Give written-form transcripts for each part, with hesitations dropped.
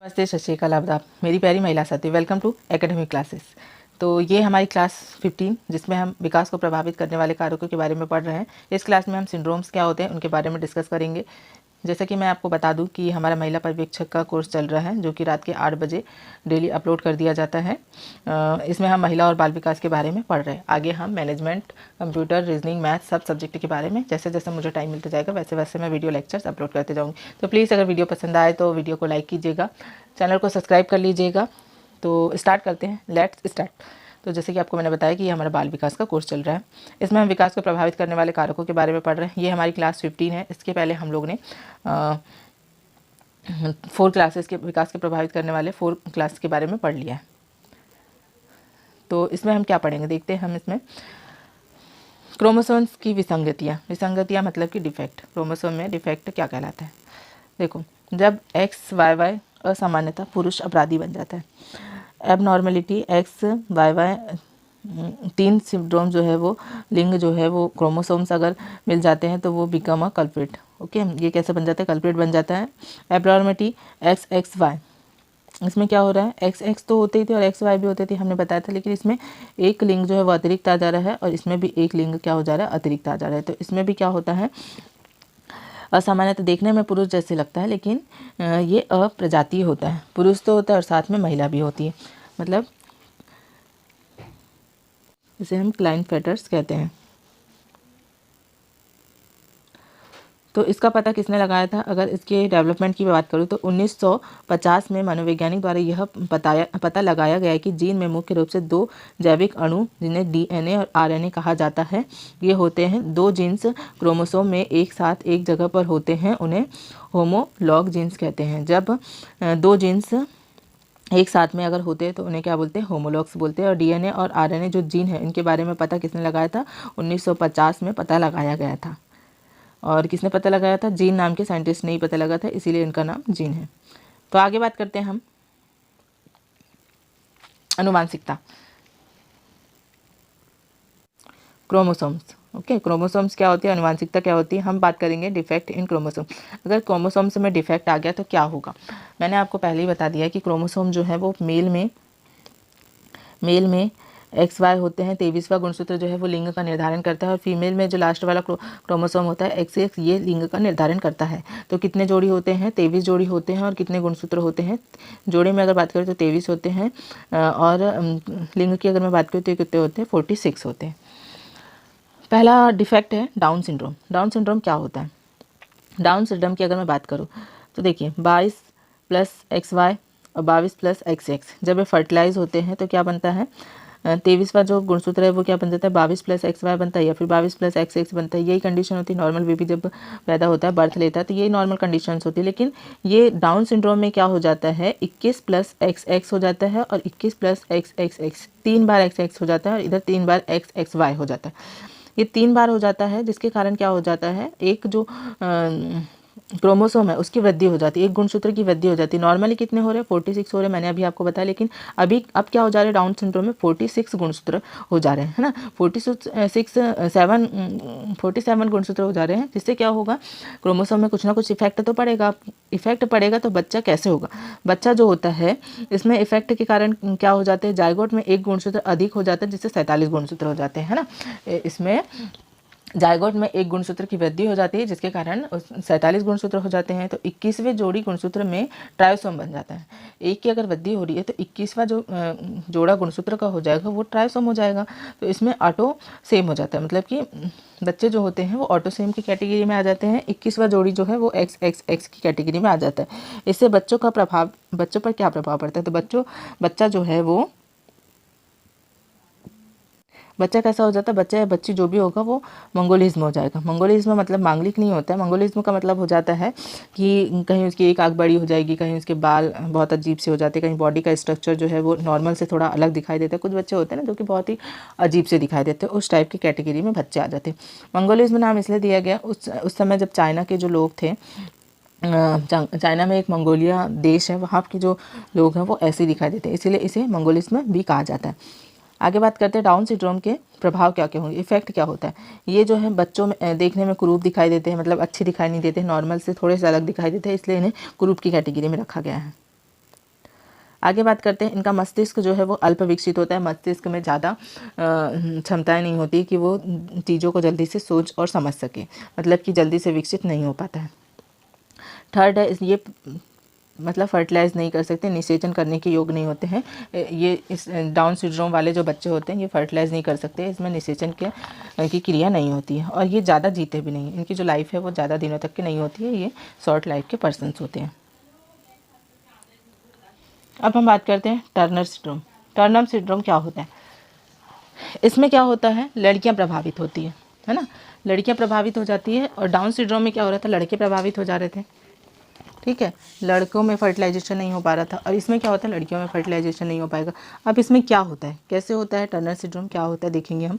नमस्ते, सत श्री अकाल, आदाब मेरी प्यारी महिला साथी। Welcome to academic classes. तो ये हमारी क्लास 15 जिसमें हम विकास को प्रभावित करने वाले कारकों के बारे में पढ़ रहे हैं। इस क्लास में हम सिंड्रोम्स क्या होते हैं उनके बारे में डिस्कस करेंगे। जैसा कि मैं आपको बता दूं कि हमारा महिला पर्यवेक्षक का कोर्स चल रहा है जो कि रात के 8 बजे डेली अपलोड कर दिया जाता है। इसमें हम महिला और बाल विकास के बारे में पढ़ रहे हैं। आगे हम मैनेजमेंट, कंप्यूटर, रीजनिंग, मैथ सब सब्जेक्ट के बारे में जैसे जैसे मुझे टाइम मिलता जाएगा वैसे वैसे मैं वीडियो लेक्चर्स अपलोड करते जाऊँगी। तो प्लीज़ अगर वीडियो पसंद आए तो वीडियो को लाइक कीजिएगा, चैनल को सब्सक्राइब कर लीजिएगा। तो स्टार्ट करते हैं, लेट्स स्टार्ट। तो जैसे कि आपको मैंने बताया कि ये हमारा बाल विकास का कोर्स चल रहा है। इसमें हम विकास को प्रभावित करने वाले कारकों के बारे में पढ़ रहे हैं। ये हमारी क्लास 15 है। इसके पहले हम लोग ने 4 क्लासेस के विकास के प्रभावित करने वाले 4 क्लास के बारे में पढ़ लिया है। तो इसमें हम क्या पढ़ेंगे देखते हैं। हम इसमें क्रोमोसोम्स की विसंगतियाँ मतलब कि डिफेक्ट। क्रोमोसोम में डिफेक्ट क्या कहलाता है? देखो, जब XYY असामान्यता पुरुष अपराधी बन जाता है। एबनॉर्मेलिटी XYY 3 सिंड्रोम जो है वो लिंग जो है वो क्रोमोसोम्स अगर मिल जाते हैं तो वो बिकम अ कल्प्रिट। ओके, ये कैसे बन जाता है? कल्प्रिट बन जाता है। एबनॉर्मेलिटी XXY, इसमें क्या हो रहा है? XX तो होते ही थे और XY भी होते थे, हमने बताया था, लेकिन इसमें एक लिंग जो है वो अतिरिक्त आ जा रहा है और इसमें भी एक लिंग क्या हो जा रहा है? अतिरिक्त आ जा रहा है। तो इसमें भी क्या होता है? असामान्यता देखने में पुरुष जैसे लगता है लेकिन ये अप्रजातीय होता है। पुरुष तो होता है और साथ में महिला भी होती है, मतलब इसे हम क्लाइनफेटर्स कहते हैं। तो इसका पता किसने लगाया था? अगर इसके डेवलपमेंट की बात करूँ तो 1950 में मनोवैज्ञानिक द्वारा यह पता लगाया गया कि जीन में मुख्य रूप से 2 जैविक अणु जिन्हें DNA और RNA कहा जाता है, ये होते हैं। 2 जीन्स क्रोमोसोम में एक साथ एक जगह पर होते हैं, उन्हें होमोलॉग जीन्स कहते हैं। जब 2 जीन्स एक साथ में अगर होते हैं तो उन्हें क्या बोलते हैं? होमोलॉग्स बोलते हैं। और DNA और RNA जो जीन है इनके बारे में पता किसने लगाया था? 1950 में पता लगाया गया था। और किसने पता लगाया था? जीन नाम के साइंटिस्ट ने ही पता लगा था, इसीलिए इनका नाम जीन है। तो आगे बात करते हैं हम अनुवांशिकता, क्रोमोसोम्स। ओके, क्रोमोसोम्स क्या होती है, अनुवांशिकता क्या होती है? हम बात करेंगे डिफेक्ट इन क्रोमोसोम। अगर क्रोमोसोम्स में डिफेक्ट आ गया तो क्या होगा? मैंने आपको पहले ही बता दिया कि क्रोमोसोम जो है वो मेल में XY होते हैं। 23वां गुणसूत्र जो है वो लिंग का निर्धारण करता है और फीमेल में जो लास्ट वाला क्रोमोसोम होता है XX, ये लिंग का निर्धारण करता है। तो कितने जोड़ी होते हैं? 23 जोड़ी होते हैं। और कितने गुणसूत्र होते हैं? जोड़े में अगर बात करें तो 23 होते हैं और लिंग की अगर मैं बात करूँ तो कितने होते हैं? 46 होते हैं। पहला डिफेक्ट है डाउन सिंड्रोम। डाउन सिंड्रोम क्या होता है? डाउन सिंड्रोम की अगर मैं बात करूँ तो देखिए 22 + XY और 22 + XX जब ये फर्टिलाइज होते हैं तो क्या बनता है? 23वां जो गुणसूत्र है वो क्या बन जाता है? 22 + XY बनता है या फिर 22 + XX बनता है। यही कंडीशन होती है नॉर्मल बेबी जब पैदा होता है, बर्थ लेता है, तो यही नॉर्मल कंडीशंस होती है। लेकिन ये डाउन सिंड्रोम में क्या हो जाता है? 21 + XX हो जाता है और 21 + XXX 3 बार XX हो जाता है और इधर 3 बार XXY हो जाता है। ये 3 बार हो जाता है जिसके कारण क्या हो जाता है? एक जो क्रोमोसोम है उसकी वृद्धि हो जाती है, एक गुणसूत्र की वृद्धि हो जाती है। नॉर्मली कितने हो रहे हैं? 46 हो रहे हैं, मैंने अभी आपको बताया। लेकिन अब क्या हो जा रहे हैं? डाउन सिंड्रोम में 46 गुणसूत्र हो जा रहे हैं, है ना। 47 गुणसूत्र हो जा रहे हैं, जिससे क्या होगा? क्रोमोसोम में कुछ ना कुछ इफेक्ट तो पड़ेगा। इफेक्ट पड़ेगा तो बच्चा कैसे होगा? बच्चा जो होता है इसमें इफेक्ट के कारण क्या हो जाते हैं? जायगोट में एक गुणसूत्र अधिक हो जाता है जिससे 47 गुणसूत्र हो जाते हैं, है ना। इसमें जायगोट में एक गुणसूत्र की वृद्धि हो जाती है जिसके कारण 47 गुणसूत्र हो जाते हैं। तो 21वें जोड़ी गुणसूत्र में ट्रायोसोम बन जाता है। एक की अगर वृद्धि हो रही है तो 21वां जो जोड़ा गुणसूत्र का हो जाएगा वो ट्रायोसोम हो जाएगा। तो इसमें ऑटोसेम हो जाता है, मतलब कि बच्चे जो होते हैं वो ऑटोसेम की कैटेगरी में आ जाते हैं। 21वां जोड़ी जो है वो XXX की कैटेगरी में आ जाता है। इससे बच्चों पर क्या प्रभाव पड़ता है? तो बच्चा जो है वो बच्चा कैसा हो जाता है? बच्चा या बच्ची जो भी होगा वो मंगोलिज्म हो जाएगा। मंगोलिज्म मतलब मांगलिक नहीं होता है। मंगोलिज्म का मतलब हो जाता है कि कहीं उसकी एक आँख बड़ी हो जाएगी, कहीं उसके बाल बहुत अजीब से हो जाते हैं, कहीं बॉडी का स्ट्रक्चर जो है वो नॉर्मल से थोड़ा अलग दिखाई देता है। कुछ बच्चे होते हैं ना जो कि बहुत ही अजीब से दिखाई देते हैं, उस टाइप की कैटेगरी में बच्चे आ जाते हैं। मंगोलिज्म नाम इसलिए दिया गया उस समय जब चाइना के जो लोग थे, चाइना में एक मंगोलिया देश है, वहाँ के जो लोग हैं वो ऐसे दिखाई देते हैं, इसीलिए इसे मंगोलिज्म भी कहा जाता है। आगे बात करते हैं डाउन सिंड्रोम के प्रभाव क्या क्या होंगे, इफेक्ट क्या होता है। ये जो है बच्चों में देखने में कुरूप दिखाई देते हैं, मतलब अच्छे दिखाई नहीं देते, नॉर्मल से थोड़े से अलग दिखाई देते हैं, इसलिए इन्हें कुरूप की कैटेगरी में रखा गया है। आगे बात करते हैं, इनका मस्तिष्क जो है वो अल्प विकसित होता है। मस्तिष्क में ज़्यादा क्षमताएं नहीं होती कि वो चीज़ों को जल्दी से सोच और समझ सके, मतलब कि जल्दी से विकसित नहीं हो पाता है। थर्ड है, ये मतलब फर्टिलाइज नहीं कर सकते, निषेचन करने के योग नहीं होते हैं। ये इस डाउन सिंड्रोम वाले जो बच्चे होते हैं ये फर्टिलाइज नहीं कर सकते, इसमें निषेचन की क्रिया नहीं होती है। और ये ज़्यादा जीते भी नहीं हैं, इनकी जो लाइफ है वो ज़्यादा दिनों तक की नहीं होती है, ये शॉर्ट लाइफ के पर्सन्स होते हैं। अब हम बात करते हैं टर्नर सिंड्रोम। टर्नर सिंड्रोम क्या होता है? इसमें क्या होता है, लड़कियां प्रभावित होती है ना, लड़कियां प्रभावित हो जाती है। और डाउन सिंड्रोम में क्या हो रहा था, लड़के प्रभावित हो जा रहे थे, ठीक है, लड़कों में फर्टिलाइजेशन नहीं हो पा रहा था। और इसमें क्या होता है, लड़कियों में फर्टिलाइजेशन नहीं हो पाएगा। अब इसमें क्या होता है, कैसे होता है टर्नर सिंड्रोम, क्या होता है देखेंगे हम।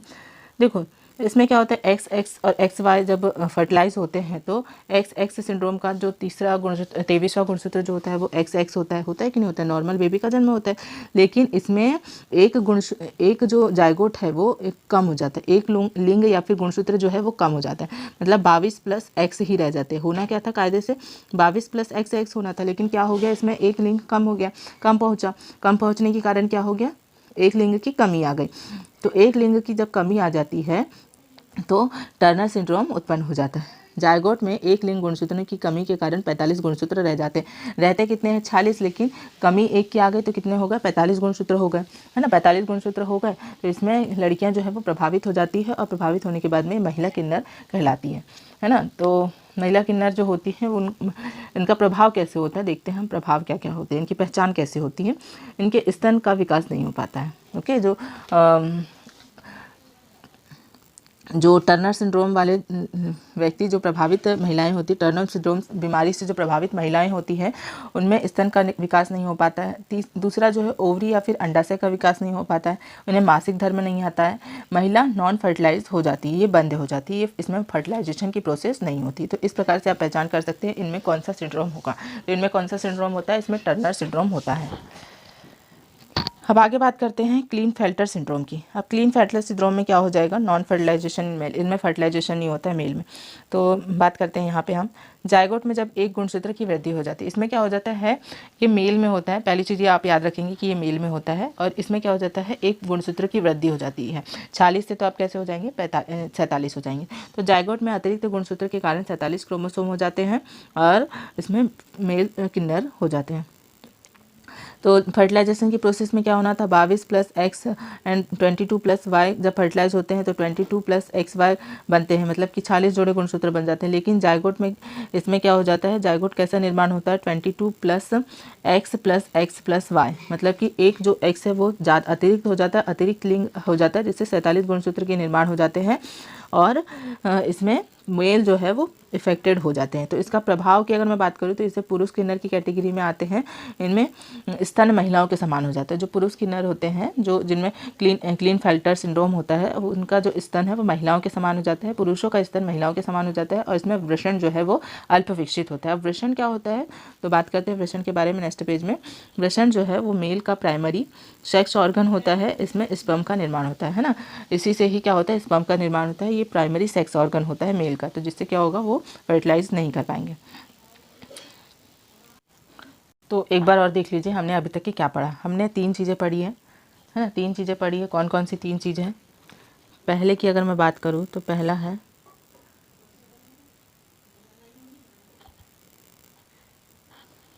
देखो इसमें क्या होता है, एक्स और XY जब फर्टिलाइज होते हैं तो XX सिंड्रोम का जो तीसरा गुणसूत्र 23वां गुणसूत्र जो होता है वो XX होता है कि नहीं होता है, नॉर्मल बेबी का जन्म होता है। लेकिन इसमें एक जो जायगोट है वो कम हो जाता है, एक लिंग या फिर गुणसूत्र जो है वो कम हो जाता है, मतलब 22 + X ही रह जाते हैं। होना क्या था, कायदे से 22 + XX होना था, लेकिन क्या हो गया, इसमें एक लिंग कम हो गया, कम पहुँचने के कारण क्या हो गया, एक लिंग की कमी आ गई। तो एक लिंग की जब कमी आ जाती है तो टर्नर सिंड्रोम उत्पन्न हो जाता है। जायगोट में एक लिंग गुणसूत्रों की कमी के कारण 45 गुणसूत्र रह जाते हैं। रहते कितने हैं, 46, लेकिन कमी एक की आ गई तो कितने हो गए, 45 गुणसूत्र हो गए, है ना। 45 गुणसूत्र हो गए तो इसमें लड़कियां जो है वो प्रभावित हो जाती है, और प्रभावित होने के बाद में महिला किन्नर कहलाती है ना। तो महिला किन्नर जो होती है इनका प्रभाव कैसे होता है, देखते हैं हम प्रभाव क्या क्या होते हैं, इनकी पहचान कैसे होती है। इनके स्तन का विकास नहीं हो पाता है। ओके, जो टर्नर सिंड्रोम वाले व्यक्ति, जो प्रभावित महिलाएं होती, टर्नर सिंड्रोम बीमारी से जो प्रभावित महिलाएं होती हैं उनमें स्तन का विकास नहीं हो पाता है। दूसरा जो है ओवरी या फिर अंडाशय का विकास नहीं हो पाता है, उन्हें मासिक धर्म नहीं आता है, महिला नॉन फर्टिलाइज हो जाती है, ये बंद हो जाती है, ये इसमें फर्टिलाइजेशन की प्रोसेस नहीं होती। तो इस प्रकार से आप पहचान कर सकते हैं इनमें कौन सा सिंड्रोम होगा। तो इनमें कौन सा सिंड्रोम होता है, इसमें टर्नर सिंड्रोम होता है। अब आगे बात करते हैं क्लीनफेल्टर सिंड्रोम की। अब क्लीनफेल्टर सिंड्रोम में क्या हो जाएगा, नॉन फर्टिलाइजेशन मेल, इनमें फर्टिलाइजेशन नहीं होता है मेल में। तो बात करते हैं यहाँ पे हम जायगोट में जब एक गुणसूत्र की वृद्धि हो जाती है, इसमें क्या हो जाता है, ये मेल में होता है। पहली चीज़ ये आप याद रखेंगे कि ये मेल में होता है, और इसमें क्या हो जाता है, एक गुणसूत्र की वृद्धि हो जाती है। 40 से तो आप कैसे हो जाएंगे, 47 हो जाएंगे। तो जायगोट में अतिरिक्त गुणसूत्र के कारण 47 क्रोमोसोम हो जाते हैं, और इसमें मेल किन्नर हो जाते हैं। तो फर्टिलाइजेशन की प्रोसेस में क्या होना था, 22 + X एंड 22 + Y जब फर्टिलाइज होते हैं तो 22 + XY बनते हैं, मतलब कि 46 जोड़े गुणसूत्र बन जाते हैं। लेकिन जायगोट में इसमें क्या हो जाता है, जायगोट कैसा निर्माण होता है, 22 + X + X + Y, मतलब कि एक जो X है वो अतिरिक्त हो जाता है, अतिरिक्त लिंग हो जाता है, जिससे 47 गुणसूत्र के निर्माण हो जाते हैं, और इसमें मेल जो है वो इफेक्टेड हो जाते हैं। तो इसका प्रभाव की अगर मैं बात करूँ तो इससे पुरुष किन्नर की कैटेगरी में आते हैं। इनमें स्तन महिलाओं के समान हो जाता है। जो पुरुष किन्नर होते हैं, जो जिनमें क्लीनफेल्टर सिंड्रोम होता है, उनका जो स्तन है वो महिलाओं के समान हो जाता है, पुरुषों का स्तन महिलाओं के समान हो जाता है, और इसमें वृषण जो है वो अल्प विकसित होता है। अब वृषण क्या होता है, तो बात करते हैं वृषण के बारे में नेक्स्ट पेज में। वृषण जो है वो मेल का प्राइमरी सेक्स ऑर्गन होता है, इसमें स्पर्म का निर्माण होता है ना, इसी से ही क्या होता है, स्पर्म का निर्माण होता है। ये प्राइमरी सेक्स ऑर्गन होता है मेल का, तो जिससे क्या होगा, वो फर्टिलाइज नहीं कर पाएंगे। तो एक बार और देख लीजिए हमने अभी तक की क्या पढ़ा। हमने 3 चीज़ें पढ़ी है ना, 3 चीज़ें पढ़ी है। कौन कौन सी 3 चीज़ें हैं? पहले की अगर मैं बात करूँ तो पहला है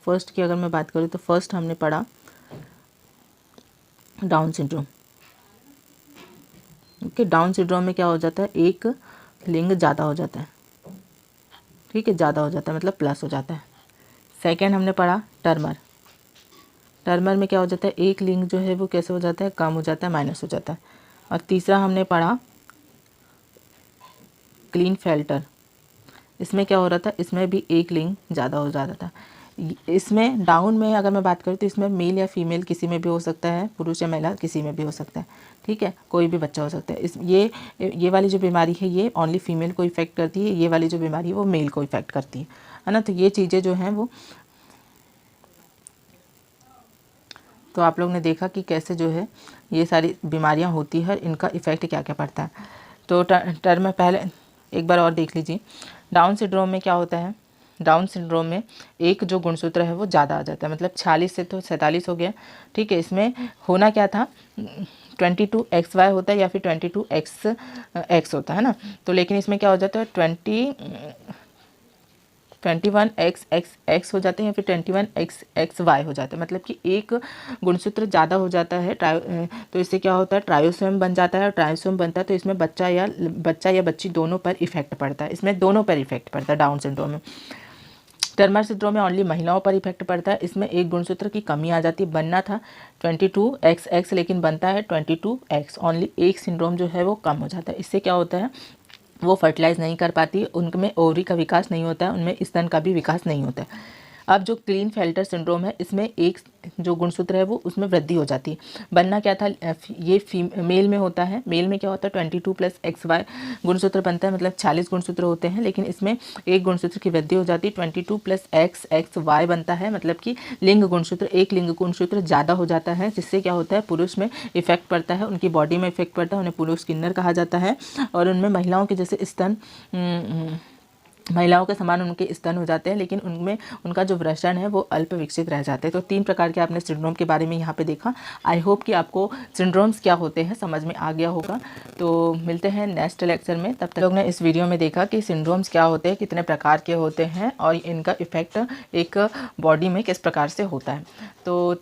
फर्स्ट की अगर मैं बात करूँ तो फर्स्ट हमने पढ़ा down syndrome. Okay, down syndrome में क्या हो जाता है, एक लिंग ज़्यादा हो जाता है, ठीक है, ज़्यादा हो जाता है मतलब प्लस हो जाता है। सेकेंड हमने पढ़ा टर्मर। टर्मर में क्या हो जाता है, एक लिंग जो है वो कैसे हो जाता है, कम हो जाता है, माइनस हो जाता है। और तीसरा हमने पढ़ा क्लीनफेल्टर। इसमें क्या हो रहा था, इसमें भी एक लिंग ज़्यादा हो जा रहा था। इसमें डाउन में अगर मैं बात करूँ तो इसमें मेल या फीमेल किसी में भी हो सकता है, पुरुष या महिला किसी में भी हो सकता है, ठीक है, कोई भी बच्चा हो सकता है। ये वाली जो बीमारी है ये ओनली फीमेल को इफेक्ट करती है, ये वाली जो बीमारी है वो मेल को इफेक्ट करती है ना। तो ये चीज़ें जो हैं वो, तो आप लोग ने देखा कि कैसे जो है ये सारी बीमारियां होती है, इनका इफ़ेक्ट क्या क्या पड़ता है। तो टर्म पहले एक बार और देख लीजिए। डाउन सिंड्रोम में क्या होता है, डाउन सिंड्रोम में एक जो गुणसूत्र है वो ज़्यादा आ जाता है, मतलब 46 से तो 47 हो गया। ठीक है, इसमें होना क्या था, 22XY होता है या फिर 22XX होता है ना। तो लेकिन इसमें क्या हो जाता है, 21XX हो जाते हैं या फिर 21XXY हो जाता है, मतलब कि एक गुणसूत्र ज़्यादा हो जाता है। तो इससे क्या होता है, ट्रायोसोम बन जाता है, और ट्रायोसोम बनता है तो इसमें बच्चा या बच्ची दोनों पर इफेक्ट पड़ता है, इसमें दोनों पर इफेक्ट पड़ता है डाउन सिंड्रोम में। टर्नर सिंड्रोम में ओनली महिलाओं पर इफेक्ट पड़ता है, इसमें एक गुणसूत्र की कमी आ जाती है। बनना था 22XX लेकिन बनता है 22X, ओनली एक सिंड्रोम जो है वो कम हो जाता है। इससे क्या होता है, वो फर्टिलाइज नहीं कर पाती, उनमें ओवरी का विकास नहीं होता है, उनमें स्तन का भी विकास नहीं होता है। अब जो क्लीनफेल्टर सिंड्रोम है, इसमें एक जो गुणसूत्र है वो उसमें वृद्धि हो जाती है। बनना क्या था, ये मेल में होता है। मेल में क्या होता है, 22+XY गुणसूत्र बनता है, मतलब 40 गुणसूत्र होते हैं, लेकिन इसमें एक गुणसूत्र की वृद्धि हो जाती है, 22+XXY बनता है, मतलब कि लिंग गुणसूत्र ज़्यादा हो जाता है, जिससे क्या होता है, पुरुष में इफेक्ट पड़ता है, उनकी बॉडी में इफेक्ट पड़ता है, उन्हें पुरुष किन्नर कहा जाता है, और उनमें महिलाओं के जैसे स्तन महिलाओं के समान उनके स्तन हो जाते हैं, लेकिन उनमें उनका जो वृषण है वो अल्प विकसित रह जाते हैं। तो 3 प्रकार के आपने सिंड्रोम के बारे में यहाँ पे देखा। आई होप कि आपको सिंड्रोम्स क्या होते हैं समझ में आ गया होगा। तो मिलते हैं नेक्स्ट लेक्चर में। तब तक लोग ने इस वीडियो में देखा कि सिंड्रोम्स क्या होते हैं, कितने प्रकार के होते हैं, और इनका इफेक्ट एक बॉडी में किस प्रकार से होता है। तो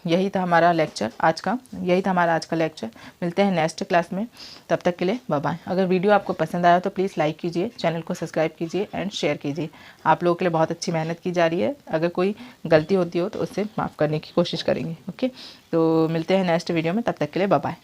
यही था हमारा लेक्चर आज का, लेक्चर। मिलते हैं नेक्स्ट क्लास में, तब तक के लिए बाय बाय। अगर वीडियो आपको पसंद आया तो प्लीज़ लाइक कीजिए, चैनल को सब्सक्राइब कीजिए एंड शेयर कीजिए। आप लोगों के लिए बहुत अच्छी मेहनत की जा रही है, अगर कोई गलती होती हो तो उससे माफ़ करने की कोशिश करेंगे। ओके, तो मिलते हैं नेक्स्ट वीडियो में, तब तक के लिए बाय बाय।